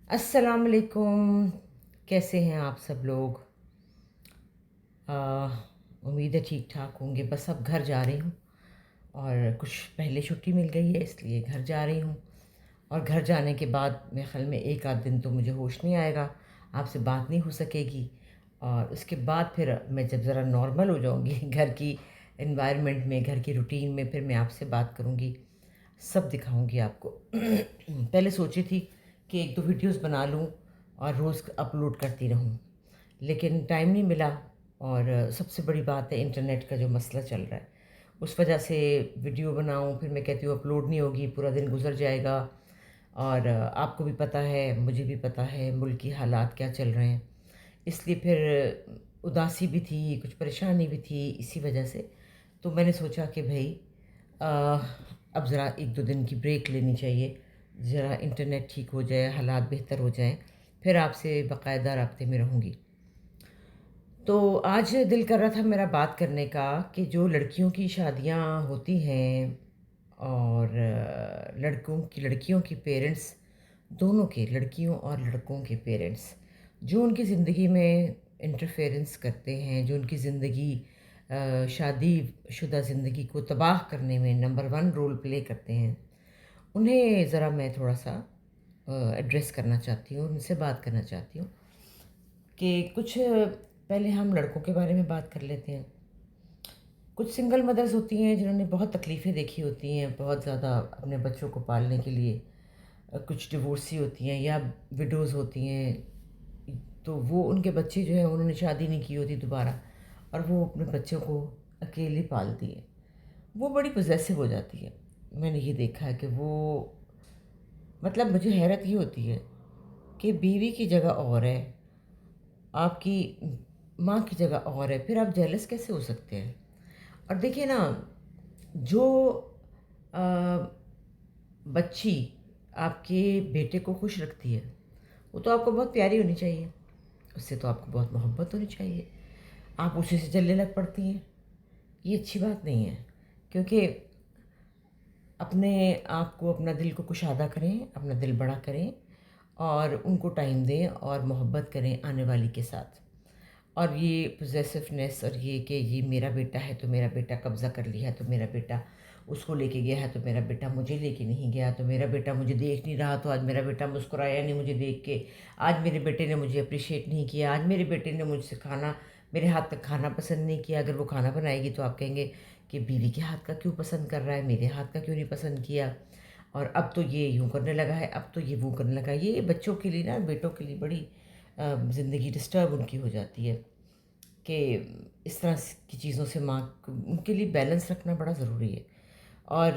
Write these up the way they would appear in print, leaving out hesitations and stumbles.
السلام علیکم، کیسے ہیں آپ سب لوگ؟ آ، امید ہے ٹھیک ٹھاک ہوں گے۔ بس اب گھر جا رہی ہوں اور کچھ پہلے چھٹی مل گئی ہے، اس لیے گھر جا رہی ہوں۔ اور گھر جانے کے بعد میرے خیال میں ایک آدھ دن تو مجھے ہوش نہیں آئے گا، آپ سے بات نہیں ہو سکے گی۔ اور اس کے بعد پھر میں جب ذرا نارمل ہو جاؤں گی گھر کی انوائرمنٹ میں، گھر کی روٹین میں، پھر میں آپ سے بات کروں گی، سب دکھاؤں گی آپ کو۔ پہلے سوچی تھی کہ ایک دو ویڈیوز بنا لوں اور روز اپلوڈ کرتی رہوں، لیکن ٹائم نہیں ملا۔ اور سب سے بڑی بات ہے انٹرنیٹ کا جو مسئلہ چل رہا ہے، اس وجہ سے ویڈیو بناؤں پھر میں کہتی ہوں اپلوڈ نہیں ہوگی، پورا دن گزر جائے گا۔ اور آپ کو بھی پتہ ہے، مجھے بھی پتہ ہے ملکی حالات کیا چل رہے ہیں، اس لیے پھر اداسی بھی تھی، کچھ پریشانی بھی تھی اسی وجہ سے۔ تو میں نے سوچا کہ بھائی اب ذرا ایک دو دن کی بریک لینی چاہیے، ذرا انٹرنیٹ ٹھیک ہو جائے، حالات بہتر ہو جائیں، پھر آپ سے باقاعدہ رابطے میں رہوں گی۔ تو آج دل کر رہا تھا میرا بات کرنے کا کہ جو لڑکیوں کی شادیاں ہوتی ہیں اور لڑکیوں کی پیرنٹس، دونوں کے لڑکیوں اور لڑکوں کے پیرنٹس جو ان کی زندگی میں انٹرفیئرنس کرتے ہیں، جو ان کی زندگی شادی شدہ زندگی کو تباہ کرنے میں نمبر ون رول پلے کرتے ہیں، انہیں ذرا میں تھوڑا سا ایڈریس کرنا چاہتی ہوں، ان سے بات کرنا چاہتی ہوں کہ کچھ پہلے ہم لڑکوں کے بارے میں بات کر لیتے ہیں۔ کچھ سنگل مدرز ہوتی ہیں جنہوں نے بہت تکلیفیں دیکھی ہوتی ہیں بہت زیادہ اپنے بچوں کو پالنے کے لیے، کچھ ڈیورسی ہوتی ہیں یا وڈوز ہوتی ہیں، تو وہ ان کے بچے جو ہیں انہوں نے شادی نہیں کی ہوتی دوبارہ، اور وہ اپنے بچوں کو اکیلے پالتی ہیں، وہ بڑی پوزیسو ہو جاتی ہے۔ میں نے یہ دیکھا ہے کہ وہ، مطلب مجھے حیرت یہ ہوتی ہے کہ بیوی کی جگہ اور ہے، آپ کی ماں کی جگہ اور ہے، پھر آپ جیلس کیسے ہو سکتے ہیں؟ اور دیکھیں نا، جو آ، بچی آپ کے بیٹے کو خوش رکھتی ہے وہ تو آپ کو بہت پیاری ہونی چاہیے، اس سے تو آپ کو بہت محبت ہونی چاہیے، آپ اسی سے جلنے لگ پڑتی ہیں، یہ اچھی بات نہیں ہے۔ کیونکہ اپنے آپ کو، اپنا دل کو کشادہ کریں، اپنا دل بڑا کریں اور ان کو ٹائم دیں اور محبت کریں آنے والی کے ساتھ۔ اور یہ پوزیسونیس اور یہ کہ یہ میرا بیٹا ہے تو میرا بیٹا قبضہ کر لیا ہے تو میرا بیٹا اس کو لے کے گیا ہے تو میرا بیٹا مجھے لے کے نہیں گیا، تو میرا بیٹا مجھے دیکھ نہیں رہا تو آج میرا بیٹا مسکرایا نہیں مجھے دیکھ کے، آج میرے بیٹے نے مجھے اپریشیٹ نہیں کیا، آج میرے بیٹے نے مجھ سے میرے ہاتھ کا کھانا پسند نہیں کیا۔ اگر وہ کھانا بنائے گی تو آپ کہیں گے کہ بیوی کے ہاتھ کا کیوں پسند کر رہا ہے، میرے ہاتھ کا کیوں نہیں پسند کیا، اور اب تو یہ یوں کرنے لگا ہے، اب تو یہ وہ کرنے لگا ہے۔ یہ بچوں کے لیے نا، بیٹوں کے لیے بڑی زندگی ڈسٹرب ان کی ہو جاتی ہے کہ اس طرح کی چیزوں سے ماں ان کے لیے بیلنس رکھنا بڑا ضروری ہے۔ اور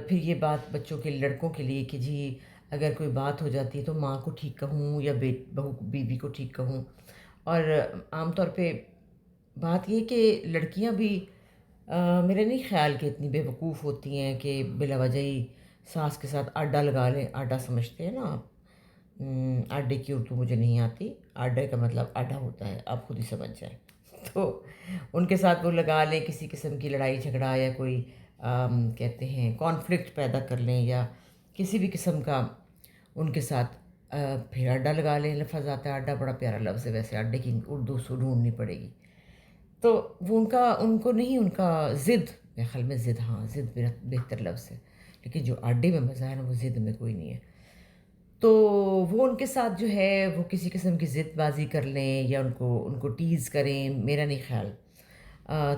پھر یہ بات بچوں کے لڑکوں کے لیے کہ جی اگر کوئی بات ہو جاتی ہے تو ماں کو ٹھیک کہوں یا بہو بیوی کو ٹھیک کہوں۔ اور عام طور پہ بات یہ کہ لڑکیاں بھی میرے نہیں خیال کہ اتنی بیوقوف ہوتی ہیں کہ بلا وجہ ہی ساس کے ساتھ آڈا لگا لیں۔ آڈا سمجھتے ہیں نا آپ؟ آڈے کی اردو مجھے نہیں آتی، آڈے کا مطلب آڈا ہوتا ہے، آپ خود ہی سمجھ جائیں۔ تو ان کے ساتھ وہ لگا لیں، کسی قسم کی لڑائی جھگڑا یا کوئی کہتے ہیں کانفلکٹ پیدا کر لیں یا کسی بھی قسم کا ان کے ساتھ پھر اڈا لگا لیں، لفظ آتا ہے اڈا، بڑا پیارا لفظ ہے ویسے، اڈے کی اردو سو ڈھونڈنی پڑے گی۔ تو وہ ان کو نہیں، ان کا ضد، میرے خیال میں ضد، ہاں ضد بہتر لفظ ہے، لیکن جو اڈے میں مزہ ہے نا وہ ضد میں کوئی نہیں ہے۔ تو وہ ان کے ساتھ جو ہے وہ کسی قسم کی ضد بازی کر لیں یا ان کو ٹیز کریں، میرا نہیں خیال۔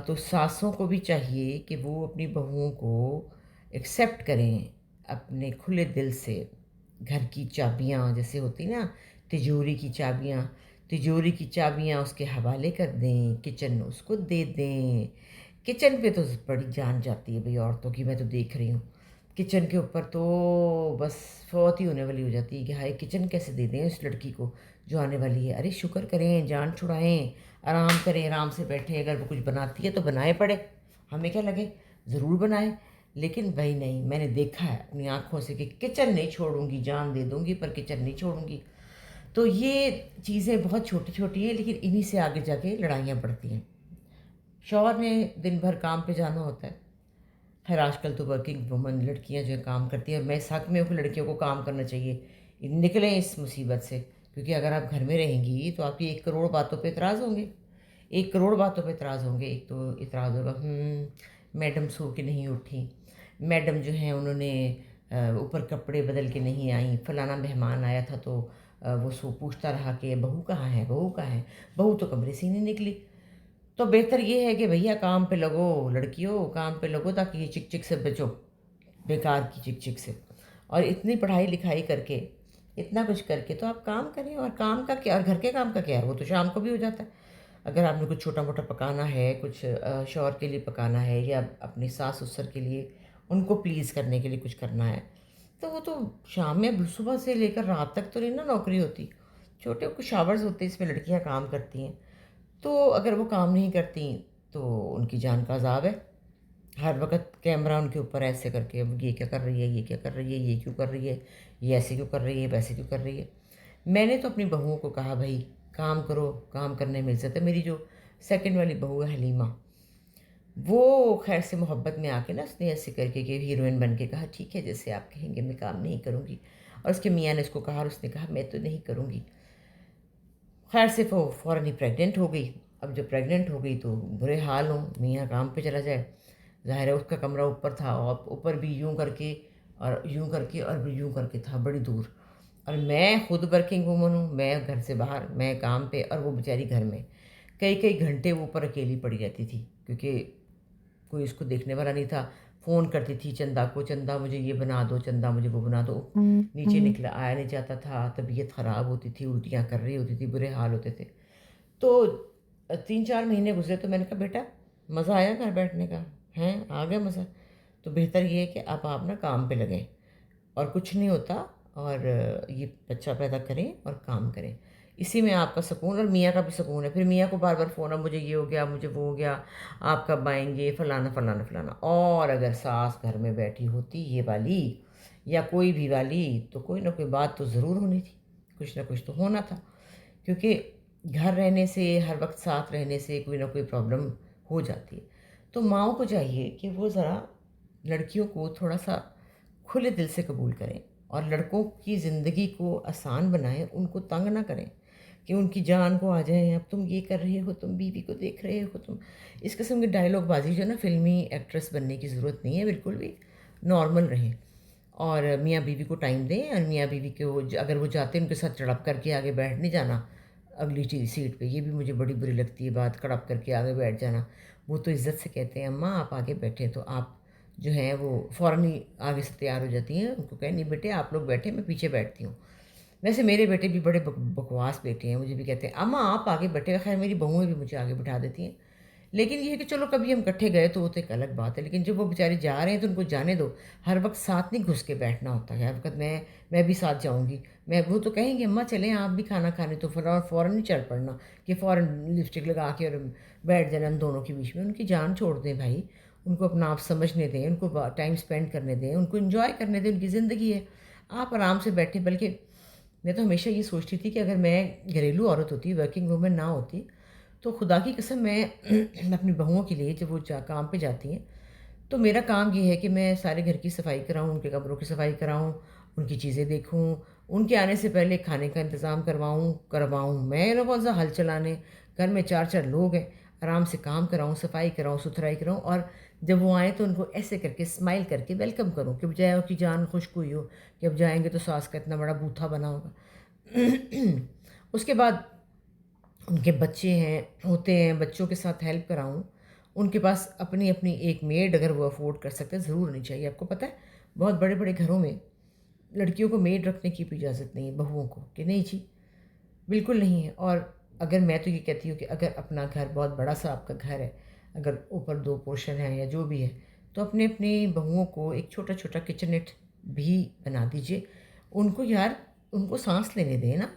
تو ساسوں کو بھی چاہیے کہ وہ اپنی بہوؤں کو ایکسیپٹ کریں اپنے کھلے دل سے۔ گھر کی چابیاں جیسے ہوتی نا، تجوری کی چابیاں اس کے حوالے کر دیں، کچن اس کو دے دیں۔ کچن پہ تو بڑی جان جاتی ہے بھئی عورتوں کی، میں تو دیکھ رہی ہوں کچن کے اوپر تو بس فوت ہی ہونے والی ہو جاتی ہے کہ ہائے کچن کیسے دے دیں اس لڑکی کو جو آنے والی ہے۔ ارے شکر کریں، جان چھڑائیں، آرام کریں، آرام سے بیٹھیں، اگر وہ کچھ بناتی ہے تو بنائے پڑے، ہمیں کیا لگے، ضرور بنائیں، لیکن بھائی نہیں، میں نے دیکھا ہے اپنی آنکھوں سے کہ کچن نہیں چھوڑوں گی، جان دے دوں گی پر کچن نہیں چھوڑوں گی۔ تو یہ چیزیں بہت چھوٹی چھوٹی ہیں لیکن انہی سے آگے جا کے لڑائیاں بڑھتی ہیں۔ شوہر نے دن بھر کام پہ جانا ہوتا ہے، خیر آج کل تو ورکنگ وومن لڑکیاں جو ہیں کام کرتی ہیں، اور میں اس حق میں ہوں کہ لڑکیوں کو کام کرنا چاہیے، نکلیں اس مصیبت سے، کیونکہ اگر آپ گھر میں رہیں گی تو آپ کی 1 کروڑ باتوں پہ اعتراض ہوں گے، 1 کروڑ باتوں پہ اعتراض ہوں گے۔ ایک تو اعتراض ہوگا میڈم سو کے نہیں اٹھی، میڈم جو ہیں انہوں نے اوپر کپڑے بدل کے نہیں آئیں، فلانا مہمان آیا تھا تو وہ سو پوچھتا رہا کہ بہو کہاں ہے، بہو کہاں ہے، بہو تو کمرے سے ہی نہیں نکلی۔ تو بہتر یہ ہے کہ بھیا کام پہ لگو، لڑکیوں کام پہ لگو، تاکہ یہ چک چک سے بچو، بیکار کی چک چک سے۔ اور اتنی پڑھائی لکھائی کر کے، اتنا کچھ کر کے تو آپ کام کریں، اور کام کا کیا، اور گھر کے کام کا کیا ہے، وہ تو شام کو بھی ہو جاتا ہے۔ اگر آپ نے کچھ چھوٹا موٹا پکانا ہے، کچھ شوہر کے لیے پکانا ہے، یا اپنی ساس سسر کے لیے ان کو پلیز کرنے کے لیے کچھ کرنا ہے، تو وہ تو شام میں، صبح سے لے کر رات تک تو نہیں نا نوکری ہوتی، چھوٹے کچھ آورز ہوتے ہیں، اس میں لڑکیاں کام کرتی ہیں۔ تو اگر وہ کام نہیں کرتی تو ان کی جان کا عذاب ہے، ہر وقت کیمرہ ان کے اوپر ایسے کر کے، اب یہ کیا کر رہی ہے، یہ کیا کر رہی ہے، یہ کیوں کر رہی ہے، یہ ایسے کیوں کر رہی ہے، ویسے کیوں کر رہی ہے۔ میں نے تو اپنی بہوؤں کو کہا بھائی کام کرو، کام کرنے میں عزت ہے۔ میری جو سیکنڈ والی بہو ہے حلیمہ، وہ خیر سے محبت میں آ کے نا، اس نے ایسے کر کے کہ ہیروئن بن کے کہا ٹھیک ہے جیسے آپ کہیں گے، میں کام نہیں کروں گی۔ اور اس کے میاں نے اس کو کہا، اور اس نے کہا میں تو نہیں کروں گی۔ خیر سے وہ فوراً ہی پریگننٹ ہو گئی۔ اب جب پریگننٹ ہو گئی تو برے حال ہوں، میاں کام پہ چلا جائے، ظاہر ہے اس کا کمرہ اوپر تھا، اور اوپر بھی یوں کر کے اور یوں کر کے اور یوں کر کے تھا، بڑی دور۔ اور میں خود ورکنگ وومن ہوں، میں گھر سے باہر، میں کام پہ، اور وہ بیچاری گھر میں کئی کئی گھنٹے وہ اوپر اکیلی پڑی رہتی تھی، کیونکہ کوئی اس کو دیکھنے والا نہیں تھا۔ فون کرتی تھی چندہ کو، چندہ مجھے یہ بنا دو، چندہ مجھے وہ بنا دو، نیچے نکلا آیا نہیں جاتا تھا، طبیعت خراب ہوتی تھی، الٹیاں کر رہی ہوتی تھی، برے حال ہوتے تھے۔ تو 3 4 مہینے گزرے تو میں نے کہا بیٹا مزہ آیا گھر بیٹھنے کا، ہیں آ گیا مزہ، تو بہتر یہ ہے کہ آپ نا کام پہ لگیں، اور کچھ نہیں ہوتا، اور یہ بچہ پیدا کریں اور کام کریں، اسی میں آپ کا سکون اور میاں کا بھی سکون ہے۔ پھر میاں کو بار بار فون، اب مجھے یہ ہو گیا، مجھے وہ ہو گیا، آپ کب آئیں گے، فلانا فلانا فلانا۔ اور اگر ساس گھر میں بیٹھی ہوتی یہ والی، یا کوئی بھی والی، تو کوئی نہ کوئی بات تو ضرور ہونی تھی، کچھ نہ کچھ تو ہونا تھا، کیونکہ گھر رہنے سے، ہر وقت ساتھ رہنے سے کوئی نہ کوئی پرابلم ہو جاتی ہے۔ تو ماؤں کو چاہیے کہ وہ ذرا لڑکیوں کو تھوڑا سا کھلے دل سے قبول کریں، اور لڑکوں کی زندگی کو آسان بنائیں، ان کو تنگ نہ کریں کہ ان کی جان کو آ جائیں، اب تم یہ کر رہے ہو، تم بیوی کو دیکھ رہے ہو، تم اس قسم کی ڈائلاگ بازی جو ہے نا، فلمی ایکٹریس بننے کی ضرورت نہیں ہے، بالکل بھی نارمل رہیں، اور میاں بیوی کو ٹائم دیں، اور میاں بیوی کو اگر وہ چاہتے ہیں ان کے ساتھ چڑپ کر کے آگے بیٹھ نہیں جانا اگلی سیٹ پہ، یہ بھی مجھے بڑی بری لگتی ہے بات، کڑپ کر کے آگے بیٹھ جانا۔ وہ تو عزت سے کہتے ہیں اماں آپ آگے بیٹھیں، تو آپ جو ہیں وہ فوراً ہی آگے سے تیار ہو جاتی ہیں، ان کو کہیں نہیں بیٹے آپ لوگ بیٹھیں، میں پیچھے بیٹھتی ہوں۔ ویسے میرے بیٹے بھی بڑے بکواس بیٹے ہیں، مجھے بھی کہتے ہیں اماں آپ آگے بیٹھے، خیر میری بہویں بھی مجھے آگے بٹھا دیتی ہیں، لیکن یہ ہے کہ چلو کبھی ہم اکٹھے گئے تو وہ تو ایک الگ بات ہے، لیکن جب وہ بیچارے جا رہے ہیں تو ان کو جانے دو، ہر وقت ساتھ نہیں گھس کے بیٹھنا ہوتا ہے، ہر وقت میں بھی ساتھ جاؤں گی، وہ تو کہیں گے اماں چلیں آپ بھی کھانا کھانے، تو فوراً نہیں چل پڑنا کہ فوراً لپسٹک لگا کے اور بیٹھ جانا ان دونوں کے بیچ میں۔ ان کی جان چھوڑ دیں بھائی، ان کو اپنا آپ سمجھنے دیں، ان کو ٹائم اسپینڈ کرنے دیں، ان کو انجوائے کرنے دیں، ان کی زندگی ہے، آپ آرام سے بیٹھیں۔ بلکہ میں تو ہمیشہ یہ سوچتی تھی کہ اگر میں گھریلو عورت ہوتی، ورکنگ وومن نہ ہوتی، تو خدا کی قسم میں اپنی بہوؤں کے لیے جب وہ کام پہ جاتی ہیں تو میرا کام یہ ہے کہ میں سارے گھر کی صفائی کراؤں، ان کے کمروں کی صفائی کراؤں، ان کی چیزیں دیکھوں، ان کے آنے سے پہلے کھانے کا انتظام کرواؤں، میں نہ بہت زیادہ ہل چلانے، گھر میں 4 4 لوگ ہیں، آرام سے کام کراؤں، صفائی کراؤں، ستھرائی کراؤں، اور جب وہ آئیں تو ان کو ایسے کر کے اسمائل کر کے ویلکم کروں کہ بجائے ان کی جان خشک ہوئی ہو کہ اب جائیں گے تو ساس کا اتنا بڑا بوتھا بنا ہوگا۔ اس کے بعد ان کے بچے ہیں ہوتے ہیں، بچوں کے ساتھ ہیلپ کراؤں، ان کے پاس اپنی اپنی ایک میڈ اگر وہ افورڈ کر سکتے ہیں، ضرور ہونی چاہیے۔ آپ کو پتہ ہے بہت بڑے بڑے گھروں میں لڑکیوں کو میڈ رکھنے کی بھی اجازت نہیں ہے، بہوؤں کو، کہ نہیں جی بالکل نہیں ہے۔ اور اگر میں تو یہ کہتی ہوں کہ اگر اپنا گھر بہت بڑا سا آپ کا گھر ہے، اگر اوپر 2 پورشن ہیں یا جو بھی ہے، تو اپنے اپنی بہوؤں کو ایک چھوٹا چھوٹا کچنٹ بھی بنا دیجئے، ان کو یار ان کو سانس لینے دیں نا،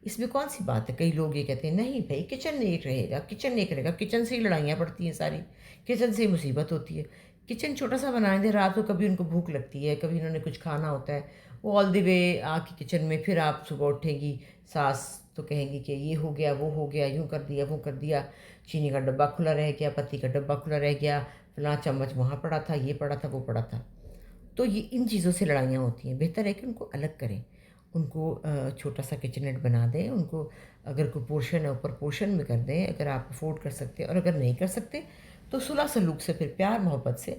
اس میں کون سی بات ہے۔ کئی لوگ یہ کہتے ہیں نہیں بھائی کچن ایک رہے گا، کچن ایک رہے گا، کچن سے ہی لڑائیاں پڑتی ہیں ساری، کچن سے ہی مصیبت ہوتی ہے۔ کچن چھوٹا سا بنائیں دیں، رات کو کبھی ان کو بھوک لگتی ہے، کبھی انہوں نے کچھ کھانا ہوتا ہے، وہ آل دی وے آ کے کچن میں، پھر آپ صبح اٹھیں گی ساس تو کہیں گی کہ یہ ہو گیا وہ ہو گیا، یوں کر دیا وہ کر دیا، چینی کا ڈبہ کھلا رہ گیا، پتی کا ڈبہ کھلا رہ گیا، فلاں چمچ وہاں پڑا تھا، یہ پڑا تھا وہ پڑا تھا۔ تو یہ ان چیزوں سے لڑائیاں ہوتی ہیں، بہتر ہے کہ ان کو الگ کریں، ان کو چھوٹا سا کچن نیٹ بنا دیں، ان کو اگر کوئی پورشن ہے اوپر پورشن میں کر دیں اگر آپ افورڈ کر سکتے ہیں، اور اگر نہیں کر سکتے تو صلح سلوک سے، پھر پیار محبت سے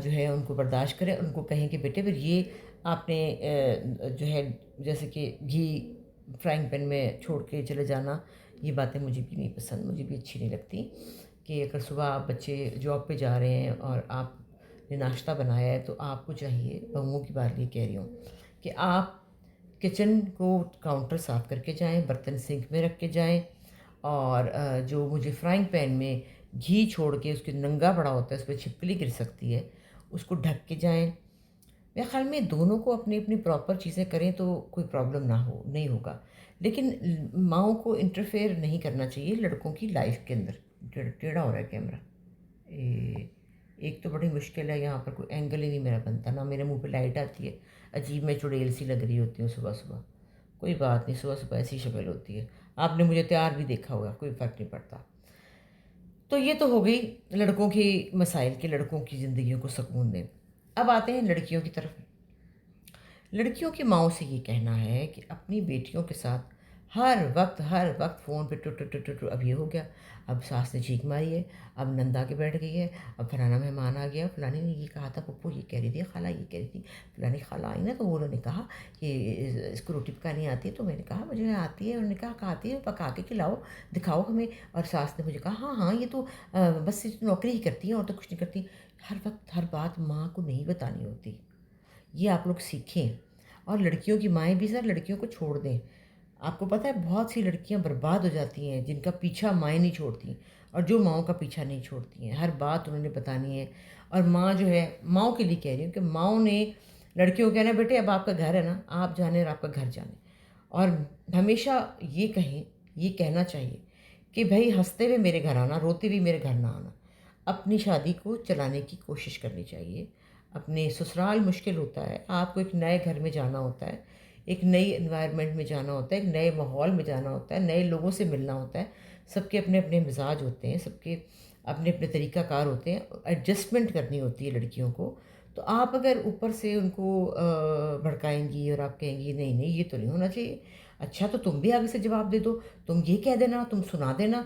جو ہے ان کو برداشت کریں، ان کو کہیں کہ بیٹے پھر یہ آپ نے جو ہے جیسے کہ گھی فرائنگ پین میں چھوڑ کے چلے جانا، یہ باتیں مجھے بھی نہیں پسند، مجھے بھی اچھی نہیں لگتی کہ اگر صبح آپ بچے جاب پہ جا رہے ہیں اور آپ نے ناشتہ بنایا ہے تو آپ کو چاہیے، بہوؤں کی بات یہ کہہ رہی ہوں، کہ آپ کچن کو کاؤنٹر صاف کر کے جائیں، برتن سنک میں رکھ کے جائیں، اور جو مجھے فرائنگ پین میں گھی چھوڑ کے اس کے ننگا پڑا ہوتا ہے، اس پہ چھپکلی گر سکتی ہے، اس کو ڈھک کے جائیں۔ میرے خیال میں دونوں کو اپنی اپنی پراپر چیزیں کریں تو کوئی پرابلم نہیں ہوگا، لیکن ماؤں کو انٹرفیئر نہیں کرنا چاہیے لڑکوں کی لائف کے اندر۔ ٹیڑھا ہو رہا ہے کیمرہ، ایک تو بڑی مشکل ہے، یہاں پر کوئی اینگل ہی نہیں میرا بنتا، نہ میرے منہ پہ لائٹ آتی ہے، عجیب میں چڑیل سی لگ رہی ہوتی ہوں صبح صبح۔ کوئی بات نہیں، صبح صبح ایسی شکل ہوتی ہے، آپ نے مجھے تیار بھی دیکھا ہوگا، کوئی فرق نہیں پڑتا۔ تو یہ تو ہو گئی لڑکوں کی مسائل کے، لڑکوں کی زندگیوں کو سکون دیں۔ اب آتے ہیں لڑکیوں کی طرف۔ لڑکیوں کی ماؤں سے یہ کہنا ہے کہ اپنی بیٹیوں کے ساتھ ہر وقت فون پہ ٹو ٹو ٹو ٹو ٹو، اب یہ ہو گیا، اب ساس نے چیخ ماری ہے، اب نندا کے بیٹھ گئی ہے، اب فلانا مہمان آ گیا، فلانی نے یہ کہا تھا، پپو یہ کہہ رہی تھی، خالہ یہ کہہ رہی تھی، فلانی خالہ آئی نا تو انہوں نے کہا کہ اس کو روٹی پکانی آتی ہے، تو میں نے کہا مجھے آتی ہے، انہوں نے کہا آتی ہے، پکا کے کھلاؤ، دکھاؤ ہمیں، اور ساس نے مجھے کہا ہاں ہاں یہ تو بس نوکری ہی کرتی ہے اور تو کچھ نہیں کرتی۔ ہر وقت ہر بات ماں کو نہیں بتانی ہوتی، یہ آپ لوگ سیکھیں۔ اور لڑکیوں کی مائیں بھی سر لڑکیوں کو چھوڑ دیں۔ آپ کو پتہ ہے بہت سی لڑکیاں برباد ہو جاتی ہیں جن کا پیچھا مائیں نہیں چھوڑتی، اور جو ماؤں کا پیچھا نہیں چھوڑتی ہیں، ہر بات انہوں نے بتانی ہے۔ اور ماں جو ہے، ماؤں کے لیے کہہ رہی ہوں کہ ماؤں نے لڑکیوں کو کہنا بیٹے اب آپ کا گھر ہے نا، آپ جانے اور آپ کا گھر جانے، اور ہمیشہ یہ کہیں، یہ کہنا چاہیے کہ بھائی ہنستے ہوئے میرے گھر آنا، روتے ہوئے میرے گھر نہ آنا۔ اپنی شادی کو چلانے کی کوشش کرنی چاہیے۔ اپنے سسرال مشکل ہوتا ہے، آپ کو ایک نئے گھر میں جانا ہوتا ہے، ایک نئی انوائرمنٹ میں جانا ہوتا ہے، ایک نئے ماحول میں جانا ہوتا ہے، نئے لوگوں سے ملنا ہوتا ہے، سب کے اپنے اپنے مزاج ہوتے ہیں، سب کے اپنے اپنے طریقہ کار ہوتے ہیں، ایڈجسٹمنٹ کرنی ہوتی ہے لڑکیوں کو۔ تو آپ اگر اوپر سے ان کو بھڑکائیں گی اور آپ کہیں گی نہیں نہیں یہ تو نہیں ہونا چاہیے، اچھا تو تم بھی آگے سے جواب دے دو، تم یہ کہہ دینا، تم سنا دینا،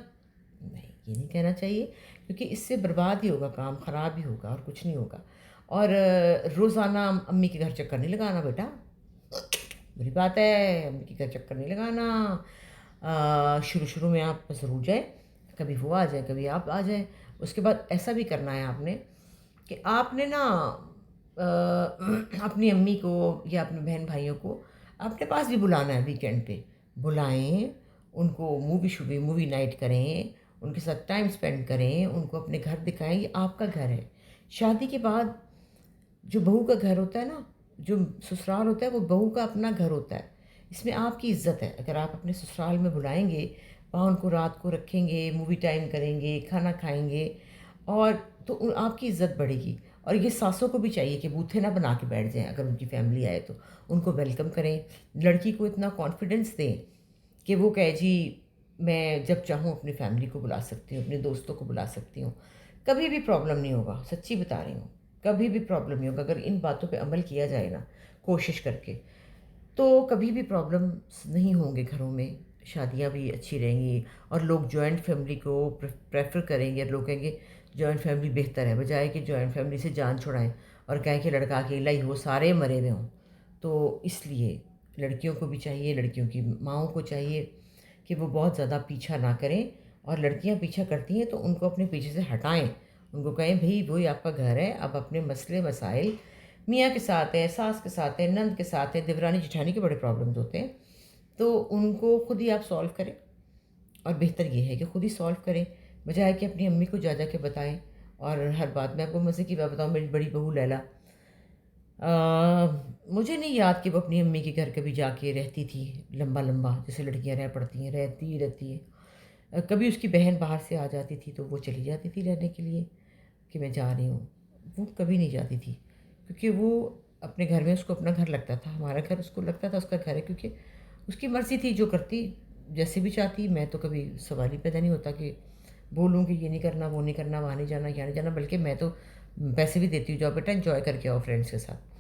نہیں یہ نہیں کہنا چاہیے، کیونکہ اس سے برباد ہی ہوگا، کام خراب ہی ہوگا اور کچھ نہیں ہوگا۔ اور روزانہ امی کے گھر چکر نہیں لگانا بیٹا، بری بات ہے، امی کے گھر چکر نہیں لگانا۔ شروع میں آپ ضرور جائیں، کبھی وہ آ جائیں کبھی آپ آ جائیں، اس کے بعد ایسا بھی کرنا ہے آپ نے کہ آپ نے نا اپنی امی کو یا اپنے بہن بھائیوں کو اپنے پاس بھی بلانا ہے، ویکینڈ پہ بلائیں، ان کو مووی نائٹ کریں، ان کے ساتھ ٹائم سپینڈ کریں، ان کو اپنے گھر دکھائیں، یہ آپ کا گھر ہے۔ شادی کے بعد جو بہو کا گھر ہوتا ہے نا، جو سسرال ہوتا ہے وہ بہو کا اپنا گھر ہوتا ہے، اس میں آپ کی عزت ہے۔ اگر آپ اپنے سسرال میں بلائیں گے، وہاں ان کو رات کو رکھیں گے، مووی ٹائم کریں گے، کھانا کھائیں گے، اور تو آپ کی عزت بڑھے گی۔ اور یہ ساسوں کو بھی چاہیے کہ بوتھے نہ بنا کے بیٹھ جائیں، اگر ان کی فیملی آئے تو ان کو ویلکم کریں، لڑکی کو اتنا کانفیڈنس دیں کہ وہ کہے جی میں جب چاہوں اپنی فیملی کو بلا سکتی ہوں، اپنے دوستوں کو بلا سکتی ہوں، کبھی بھی پرابلم نہیں ہوگا، سچی بتا رہی ہوں، کبھی بھی پرابلم نہیں ہوگا اگر ان باتوں پہ عمل کیا جائے نا، کوشش کر کے، تو کبھی بھی پرابلم نہیں ہوں گے گھروں میں، شادیاں بھی اچھی رہیں گی، اور لوگ جوائنٹ فیملی کو پریفر کریں گے، لوگ کہیں گے جوائنٹ فیملی بہتر ہے، بجائے کہ جوائنٹ فیملی سے جان چھڑائیں اور کہیں کہ لڑکا اکیلا ہی ہو، سارے مرے ہوئے ہوں۔ تو اس لیے لڑکیوں کو بھی چاہیے، لڑکیوں کی ماؤں کو چاہیے کہ وہ بہت زیادہ پیچھا نہ کریں، اور لڑکیاں پیچھا کرتی ہیں تو ان کو اپنے پیچھے سے ہٹائیں، ان کو کہیں بھئی وہی آپ کا گھر ہے، اب اپنے مسئلے مسائل میاں کے ساتھ ہیں، ساس کے ساتھ ہیں، نند کے ساتھ ہیں، دیورانی جٹھانی کے بڑے پرابلمز ہوتے ہیں، تو ان کو خود ہی آپ سولو کریں، اور بہتر یہ ہے کہ خود ہی سولو کریں، بجائے کہ اپنی امی کو جا جا کے بتائیں۔ اور ہر بات میں آپ کو مزے کی بات بتاؤں، میری بڑی بہو لیلا، مجھے نہیں یاد کہ وہ اپنی امی کے گھر کبھی جا کے رہتی تھی لمبا لمبا، جیسے لڑکیاں رہ پڑتی ہیں، رہتی ہی رہتی ہے۔ کبھی اس کی بہن باہر سے آ جاتی تھی تو وہ چلی جاتی تھی رہنے کے لیے کہ میں جا رہی ہوں، وہ کبھی نہیں جاتی تھی، کیونکہ وہ اپنے گھر میں اس کو اپنا گھر لگتا تھا، ہمارا گھر اس کو لگتا تھا اس کا گھر ہے، کیونکہ اس کی مرضی تھی جو کرتی جیسے بھی چاہتی۔ میں تو کبھی سوال ہی پیدا نہیں ہوتا کہ بولوں کہ یہ نہیں کرنا، وہ نہیں کرنا، وہاں نہیں جانا، یہاں نہیں جانا، بلکہ میں تو پیسے بھی دیتی ہوں، جاؤ بیٹا انجوائے کر کے آؤ فرینڈس کے ساتھ۔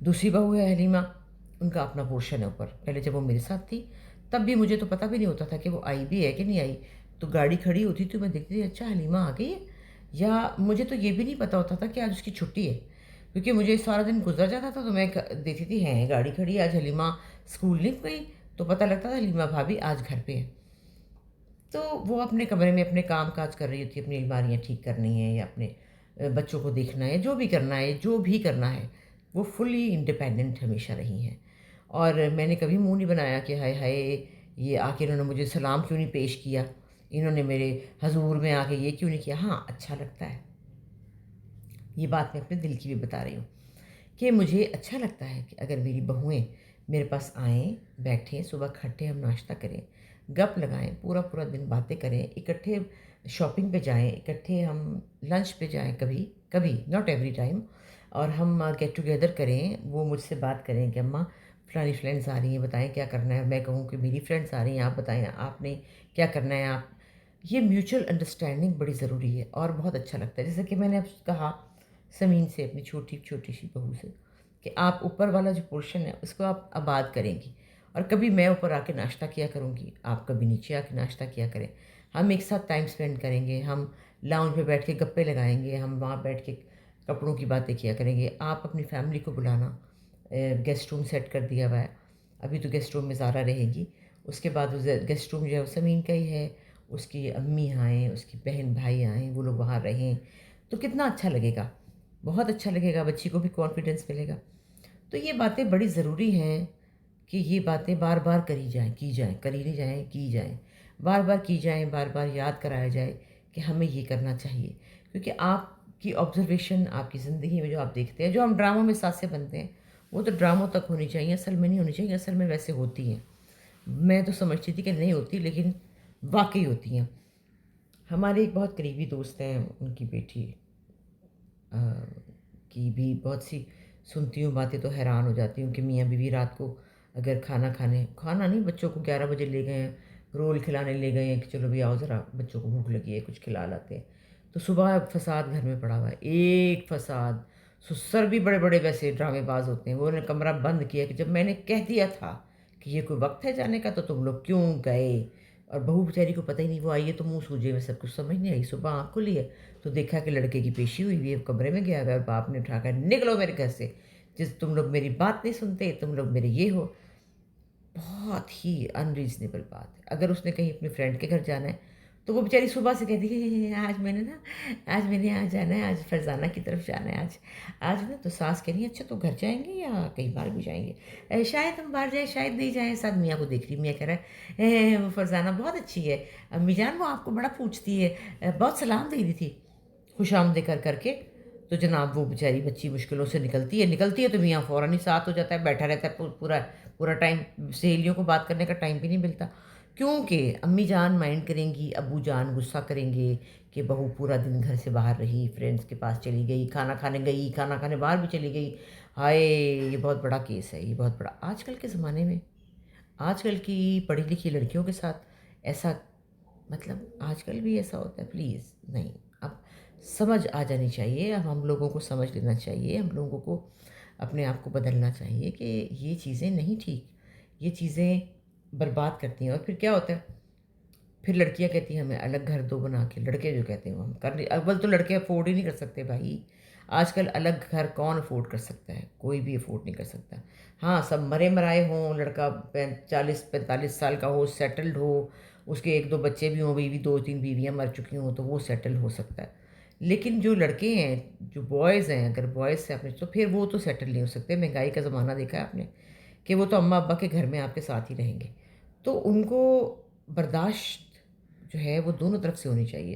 دوسری بہو ہے حلیمہ، ان کا اپنا پورشن ہے اوپر. پہلے جب وہ میرے ساتھ تھی تب بھی مجھے تو پتہ بھی نہیں ہوتا تھا کہ وہ آئی بھی ہے کہ نہیں آئی. تو گاڑی کھڑی ہوتی تھی، میں دیکھتی تھی اچھا حلیمہ آ گئی ہے. یا مجھے تو یہ بھی نہیں پتہ ہوتا تھا کہ آج اس کی چھٹی ہے، کیونکہ مجھے سارا دن گزر جاتا تھا تو میں دیکھتی تھی ہیں گاڑی کھڑی ہے، آج حلیمہ اسکول نہیں گئی. تو پتہ لگتا تھا حلیمہ بھابھی آج گھر پہ ہے. تو وہ اپنے کمرے میں اپنے کام کاج کر رہی ہوتی ہے، اپنی الماریاں ٹھیک کرنی ہیں یا اپنے بچوں کو دیکھنا ہے، جو بھی کرنا ہے جو بھی کرنا ہے. وہ فلی انڈیپینڈنٹ ہمیشہ رہی ہیں. اور میں نے کبھی منہ نہیں بنایا کہ ہائے ہائے یہ آ کے انہوں نے مجھے سلام کیوں نہیں پیش کیا، انہوں نے میرے حضور میں آ کے یہ کیوں نہیں کیا. ہاں اچھا لگتا ہے، یہ بات میں اپنے دل کی بھی بتا رہی ہوں کہ مجھے اچھا لگتا ہے کہ اگر میری بہوئیں میرے پاس آئیں، بیٹھیں، صبح کھٹے ہم ناشتہ کریں، گپ لگائیں، پورا پورا دن باتیں کریں، اکٹھے شاپنگ پہ جائیں، اکٹھے ہم لنچ پہ جائیں، کبھی کبھی ناٹ ایوری ٹائم، اور ہم گیٹ ٹوگیدر کریں. وہ مجھ سے بات کریں کہ اماں فلانی فرینڈز آ رہی ہیں، بتائیں کیا کرنا ہے. میں کہوں کہ میری فرینڈز آ رہی ہیں، آپ بتائیں آپ نے کیا کرنا ہے. آپ یہ میوچل انڈرسٹینڈنگ بڑی ضروری ہے اور بہت اچھا لگتا ہے. جیسے کہ میں نے اب کہا سمین سے، اپنی چھوٹی چھوٹی سی بہو سے، کہ آپ اوپر والا جو پورشن ہے اس کو آپ آباد کریں گی، اور کبھی میں اوپر آ کے ناشتہ کیا کروں گی، آپ کبھی نیچے آ کے ناشتہ کیا کریں. ہم ایک ساتھ ٹائم سپینڈ کریں گے، ہم لاؤنج پہ بیٹھ کے گپے لگائیں گے، ہم وہاں بیٹھ کے کپڑوں کی باتیں کیا کریں گے. آپ اپنی فیملی کو بلانا، گیسٹ روم سیٹ کر دیا ہوا ہے. ابھی تو گیسٹ روم میں زارا رہے گی، اس کے بعد گیسٹ روم جو ہے وہ سمین کا ہی ہے. اس کی امی آئیں، اس کی بہن بھائی آئیں، وہ لوگ وہاں رہیں تو کتنا اچھا لگے گا، بہت اچھا لگے گا. بچی کو بھی کانفیڈنس ملے گا. تو یہ باتیں بڑی ضروری ہیں کہ یہ باتیں بار بار کری جائیں، کی جائیں، کری نہیں جائیں، کی جائیں، بار بار کی جائیں، بار بار یاد کرایا جائے کہ ہمیں یہ کرنا چاہیے. کیونکہ آپ کی آبزرویشن آپ کی زندگی میں جو آپ دیکھتے ہیں، جو ہم ڈراموں میں ساتھ سے بنتے ہیں، وہ تو ڈراموں تک ہونی چاہیے، اصل میں نہیں ہونی چاہیے. اصل میں ویسے ہوتی ہیں. میں تو سمجھتی تھی کہ نہیں ہوتی، لیکن واقعی ہوتی ہیں. ہمارے ایک بہت قریبی دوست ہیں، ان کی بیٹی کی بھی بہت سی سنتی ہوں باتیں تو حیران ہو جاتی ہوں کہ میاں بیوی رات کو اگر کھانا نہیں، بچوں کو 11 بجے لے گئے ہیں، رول کھلانے لے گئے ہیں کہ چلو بھی آؤ ذرا بچوں کو بھوک لگی ہے کچھ کھلا لاتے ہیں، تو صبح فساد گھر میں پڑا ہوا ہے، ایک فساد. سسر بھی بڑے بڑے ویسے ڈرامے باز ہوتے ہیں. وہ نے کمرہ بند کیا کہ جب میں نے کہہ دیا تھا کہ یہ کوئی وقت ہے جانے کا تو تم لوگ کیوں گئے. اور بہو بیچاری کو پتہ ہی نہیں، وہ آئی ہے تو منہ سوجے میں سب کچھ سمجھ نہیں آئی. صبح آنکھ کھلی ہے تو دیکھا کہ لڑکے کی پیشی ہوئی ہوئی ہے، کمرے میں گیا ہوا ہے، اور باپ نے اٹھا کر نکلو میرے گھر سے، تم لوگ میری بات نہیں سنتے، تم لوگ میرے یہ ہو. بہت ہی انریزنیبل بات ہے. اگر اس نے کہیں اپنی فرینڈ کے گھر جانا ہے تو وہ بیچاری صبح سے کہتی ہے آج میں نے یہاں جانا ہے، آج فرزانہ کی طرف جانا ہے، آج نا. تو ساس کہہ رہی ہے اچھا تو گھر جائیں گے یا کہیں باہر بھی جائیں گے. شاید ہم باہر جائیں، شاید نہیں جائیں. ساتھ میاں کو دیکھ رہی، میاں کہہ رہا ہے وہ فرزانہ بہت اچھی ہے، امی جان وہ آپ کو بڑا پوچھتی ہے، بہت سلام دے رہی تھی خوش آمدید کر کر کے. تو جناب وہ بیچاری بچی مشکلوں سے نکلتی ہے تو میاں فوراً ہی ساتھ ہو جاتا ہے، بیٹھا رہتا ہے پورا پورا ٹائم. سہیلیوں کو بات کرنے کا ٹائم بھی نہیں ملتا، کیونکہ امی جان مائنڈ کریں گی، ابو جان غصہ کریں گے کہ بہو پورا دن گھر سے باہر رہی، فرینڈس کے پاس چلی گئی، کھانا کھانے باہر بھی چلی گئی. ہائے یہ بہت بڑا کیس ہے، یہ بہت بڑا. آج کل کے زمانے میں آج کل کی پڑھی لکھی لڑکیوں کے ساتھ ایسا، مطلب آج کل بھی ایسا ہوتا ہے؟ پلیز نہیں. اب سمجھ آ جانی چاہیے، اب ہم لوگوں کو سمجھ لینا چاہیے، ہم لوگوں کو اپنے آپ کو بدلنا چاہیے کہ یہ چیزیں نہیں ٹھیک، یہ چیزیں برباد کرتی ہیں. اور پھر کیا ہوتا ہے، پھر لڑکیاں کہتی ہیں ہمیں الگ گھر دو بنا کے. لڑکے جو کہتے ہیں وہ ہم کر نہیں. اول تو لڑکے افورڈ ہی نہیں کر سکتے بھائی. آج کل الگ گھر کون افورڈ کر سکتا ہے؟ کوئی بھی افورڈ نہیں کر سکتا. ہاں سب مرے مرائے ہوں، لڑکا 40-45 سال کا ہو، سیٹلڈ ہو، اس کے 1-2 بچے بھی ہوں، بیوی 2-3 بیویاں مر چکی ہوں تو وہ سیٹل ہو سکتا ہے. لیکن جو لڑکے ہیں، جو بوائز ہیں، اگر بوائز سے آپ نے تو پھر وہ تو سیٹل نہیں ہو سکتے. مہنگائی کا زمانہ دیکھا ہے آپ نے کہ وہ تو اماں ابا کے گھر میں آپ کے ساتھ ہی رہیں گے. تو ان کو برداشت جو ہے وہ دونوں طرف سے ہونی چاہیے.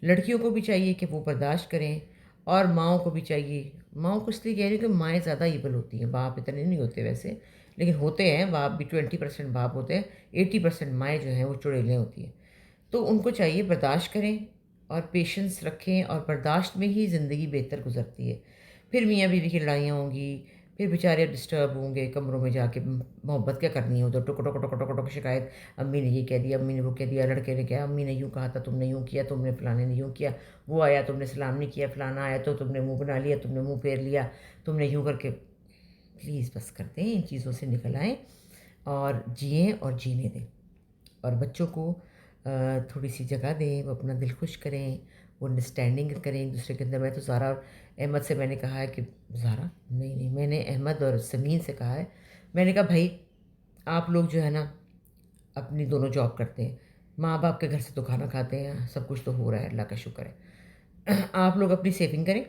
لڑکیوں کو بھی چاہیے کہ وہ برداشت کریں، اور ماؤں کو بھی چاہیے. ماؤں کو اس لیے کہہ رہی ہوں کہ مائیں زیادہ ایبل ہوتی ہیں، باپ اتنے نہیں ہوتے ویسے، لیکن ہوتے ہیں باپ بھی. 20% باپ ہوتے ہیں، 80% مائیں جو ہیں وہ چڑیلیں ہوتی ہیں. تو ان کو چاہیے برداشت کریں اور پیشنس رکھیں، اور برداشت میں ہی زندگی بہتر گزرتی ہے. پھر میاں بیوی کی لڑائیاں ہوں گی، پھر بیچارے ڈسٹرب ہوں گے کمروں میں جا کے. محبت کیا کرنی ہے ادھر، ٹک ٹک ٹک ٹک ٹک شکایت، امی نے یہ کہہ دیا، امی نے وہ کہہ دیا، لڑکے نے کہا امی نے یوں کہا تھا، تم نے یوں کیا، تم نے فلانے نے یوں کیا، وہ آیا تم نے سلام نہیں کیا، فلانا آیا تو تم نے منہ بنا لیا، تم نے منہ پھیر لیا، تم نے یوں کر کے. پلیز بس کر دیں، ان چیزوں سے نکل آئیں اور جئیں اور جینے دیں، اور بچوں کو تھوڑی سی جگہ دیں، وہ اپنا دل خوش کریں، وہ انڈرسٹینڈنگ کریں ایک دوسرے کے اندر۔ میں تو زارا اور احمد سے میں نے کہا ہے کہ زارا نہیں، میں نے احمد اور سمین سے کہا ہے، میں نے کہا بھائی آپ لوگ جو ہے نا اپنی دونوں جاب کرتے ہیں، ماں باپ کے گھر سے تو کھانا کھاتے ہیں، سب کچھ تو ہو رہا ہے، اللہ کا شکر ہے، آپ لوگ اپنی سیونگ کریں،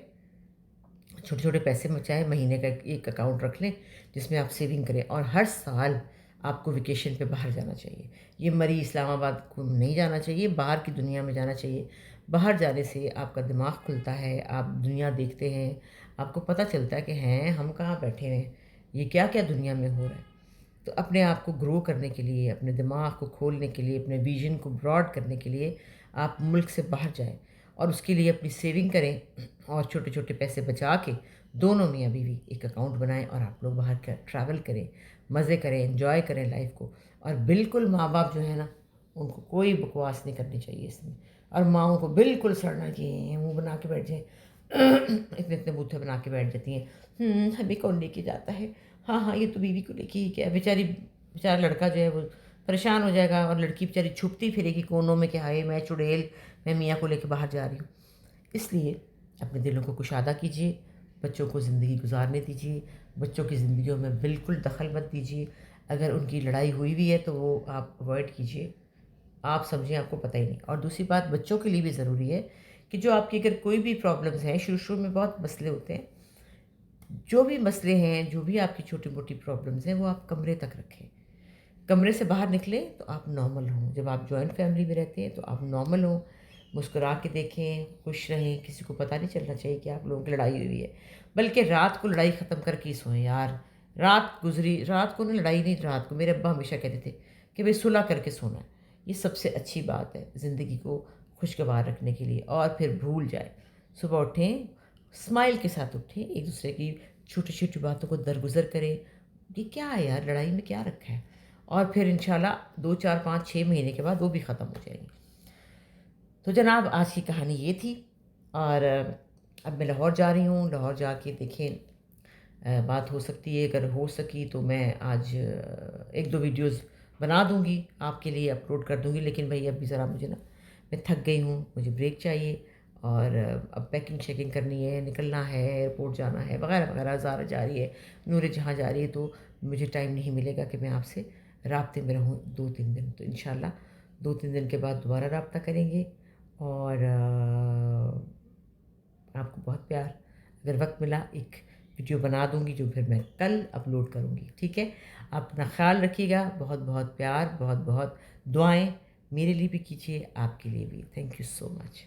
چھوٹے چھوٹے پیسے بچائیں، مہینے کا ایک اکاؤنٹ رکھ لیں جس میں آپ سیونگ کریں، اور ہر سال آپ کو ویکیشن پہ باہر جانا چاہیے۔ یہ مری اسلام آباد کو نہیں جانا چاہیے، باہر کی دنیا میں جانا چاہیے۔ باہر جانے سے آپ کا دماغ کھلتا ہے، آپ دنیا دیکھتے ہیں، آپ کو پتہ چلتا ہے کہ ہیں ہم کہاں بیٹھے ہیں، یہ کیا کیا دنیا میں ہو رہا ہے۔ تو اپنے آپ کو گرو کرنے کے لیے، اپنے دماغ کو کھولنے کے لیے، اپنے ویژن کو براڈ کرنے کے لیے آپ ملک سے باہر جائیں، اور اس کے لیے اپنی سیونگ کریں، اور چھوٹے چھوٹے پیسے بچا کے دونوں میاں بیوی ایک اکاؤنٹ بنائیں، اور آپ لوگ باہر ٹریول کریں، مزے کریں، انجوائے کریں لائف کو۔ اور بالکل ماں باپ جو ہے نا ان کو کوئی بکواس نہیں کرنی چاہیے اس میں، اور ماؤں کو بالکل سڑنا چاہیے، منہ بنا کے بیٹھ جائیں، اتنے اتنے بوتھے بنا کے بیٹھ جاتی ہیں، ہمیں کون لے کے جاتا ہے، ہاں ہاں یہ تو بیوی کو لے کے ہی کیا، بیچارا لڑکا جو ہے وہ پریشان ہو جائے گا، اور لڑکی بیچاری چھپتی پھرے گی کونوں میں کہ ہائے میں چڑیل، میں میاں کو لے کے باہر جا رہی ہوں۔ اس لیے اپنے دلوں کو کشادہ کیجیے، بچوں کو زندگی گزارنے دیجیے، بچوں کی زندگیوں میں بالکل دخل مت دیجیے، اگر ان کی لڑائی ہوئی بھی ہے تو وہ آپ اوائڈ کیجیے، آپ سمجھیں آپ کو پتہ ہی نہیں۔ اور دوسری بات بچوں کے لیے بھی ضروری ہے کہ جو آپ کی اگر کوئی بھی پرابلمز ہیں، شروع میں بہت مسئلے ہوتے ہیں، جو بھی مسئلے ہیں، جو بھی آپ کی چھوٹی موٹی پرابلمز ہیں وہ آپ کمرے تک رکھیں، کمرے سے باہر نکلیں تو آپ نارمل ہوں۔ جب آپ جوائنٹ فیملی میں رہتے ہیں تو آپ نارمل ہوں، مسکرا کے دیکھیں، خوش رہیں، کسی کو پتہ نہیں چلنا چاہیے کہ آپ لوگوں کی لڑائی ہوئی ہے، بلکہ رات کو لڑائی ختم کر کے ہی سوئیں یار۔ رات گزری، رات کو نہیں لڑائی نہیں، رات کو میرے ابا ہمیشہ کہتے تھے کہ بھئی صلح کر کے سونا ہے، یہ سب سے اچھی بات ہے زندگی کو خوشگوار رکھنے کے لیے۔ اور پھر بھول جائیں، صبح اٹھیں، اسمائل کے ساتھ اٹھیں، ایک دوسرے کی چھوٹی چھوٹی باتوں کو درگزر کریں، یہ کیا ہے یار لڑائی میں کیا رکھا ہے، اور پھر انشاءاللہ 2 4 5 6 مہینے کے بعد وہ بھی ختم ہو جائے گی۔ تو جناب آج کی کہانی یہ تھی، اور اب میں لاہور جا رہی ہوں، لاہور جا کے دیکھیں بات ہو سکتی ہے، اگر ہو سکی تو میں آج 1 2 ویڈیوز بنا دوں گی آپ کے لیے، اپلوڈ کر دوں گی، لیکن بھائی اب بھی ذرا مجھے نا میں تھک گئی ہوں، مجھے بریک چاہیے، اور اب پیکنگ شیکنگ کرنی ہے، نکلنا ہے، ایئرپورٹ جانا ہے وغیرہ وغیرہ، زارا جا رہی ہے، نور جہاں جا رہی ہے، تو مجھے ٹائم نہیں ملے گا کہ میں آپ سے رابطے میں رہوں 2 3 دن۔ تو انشاءاللہ 2 3 دن کے بعد دوبارہ رابطہ کریں گے، اور آپ کو بہت پیار، اگر وقت ملا ایک ویڈیو بنا دوں گی جو پھر میں کل اپلوڈ کروں گی، ٹھیک ہے؟ اپنا خیال رکھیے گا، بہت بہت پیار، بہت بہت دعائیں میرے لیے بھی کیجیے، آپ کے لیے بھی۔ Thank you so much.